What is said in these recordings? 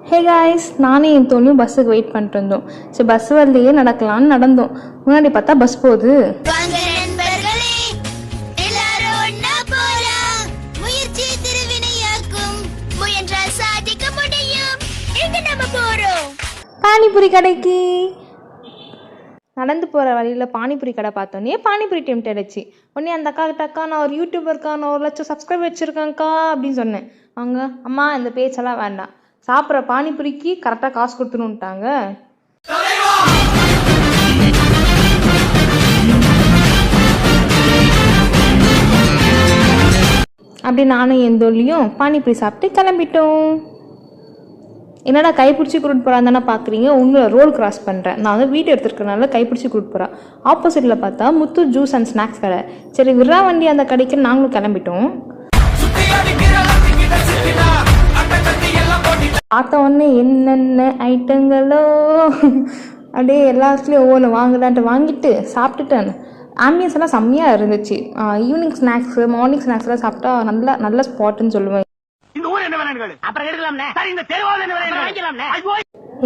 Hey guys, நானும் என் தோணியும் பஸ்ஸுக்கு wait பண்ணிட்டு இருந்தோம். சரி பஸ் வரலையே நடக்கலான்னு நடந்தோம். முன்னாடி பார்த்தா பஸ் போகுது. பானிபூரி கடைக்கு நடந்து போகிற வழியில் பானிபூரி கடை பார்த்தோன்னே பானிபூரி டெம்ட் ஆயிடுச்சு. உடனே அந்த அக்கா நான் ஒரு யூடியூபர்க்கா, நான் 1,00,000 சப்ஸ்கிரைபர் வச்சுருக்கேன்க்கா அப்படின்னு சொன்னேன். அவங்க அம்மா இந்த பேச்செல்லாம் வேண்டாம், சாப்பிட்ற பானிபூரிக்கு கரெக்டாக காசு கொடுத்துணுன்ட்டாங்க. அப்படி நானும் என் தோழியும் பானிபூரி சாப்பிட்டு கிளம்பிட்டோம். என்னடா கைப்பிடிச்சி கூட்டு போகிறான்னு தானே பார்க்குறீங்க, உங்களை ரோடு கிராஸ் பண்ணுறேன். நான் வந்து வீடியோ எடுத்துருக்கனால கைப்பிடிச்சி கூட்டு போகிறேன். ஆப்போசிட்டில் பார்த்தா முத்து ஜூஸ் அண்ட் ஸ்நாக்ஸ் கடை. சரி விரா வண்டி அந்த கடைக்கு நாங்களும் கிளம்பிட்டோம். பார்த்த உடனே என்னென்ன ஐட்டங்களோ அப்படியே எல்லாத்துலேயும் ஒவ்வொன்று வாங்கலான்ட்டு வாங்கிட்டு சாப்பிட்டுட்டேன். ஆம்பியன்ஸ் எல்லாம் செம்மையாக இருந்துச்சு. ஈவினிங் ஸ்நாக்ஸு, மார்னிங் ஸ்நாக்ஸ்லாம் சாப்பிட்டா நல்ல ஸ்பாட்டுன்னு சொல்லுவேன்.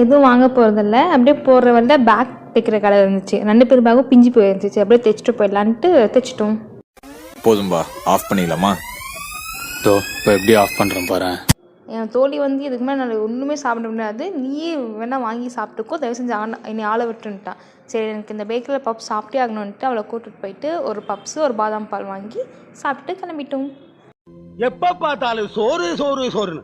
எதுவும் வாங்க போகிறதில்ல, அப்படியே போகிற வழியில பேக் தைக்கிற கடை இருந்துச்சு. 2 பேர் பேக்கும் பிஞ்சு போயிருந்துச்சு. அப்படியே தைச்சிட்டு போயிடலான்ட்டு தைச்சிட்டோம். போதும்பா, ஆஃப் பண்ணிடலாமா? இப்போ எப்படி ஆஃப் பண்ணுறேன் பாரு. என் தோழி வந்து இதுக்கு மேலே நான் ஒன்றுமே சாப்பிட முடியாது, நீயே வேணால் வாங்கி சாப்பிட்டுக்கோ, தயவு செஞ்சு என்னை ஆளை விட்டுன்ட்டான். சரி எனக்கு இந்த பேக்கரியில் பப்ஸ் சாப்பிட்டே ஆகணுன்ட்டு அவளை கூட்டிட்டு போயிட்டு ஒரு பப்ஸு ஒரு பாதாம் பால் வாங்கி சாப்பிட்டு கிளம்பிட்டோம். எப்ப பார்த்தாலும் சோறு சோறு சோறுன்னு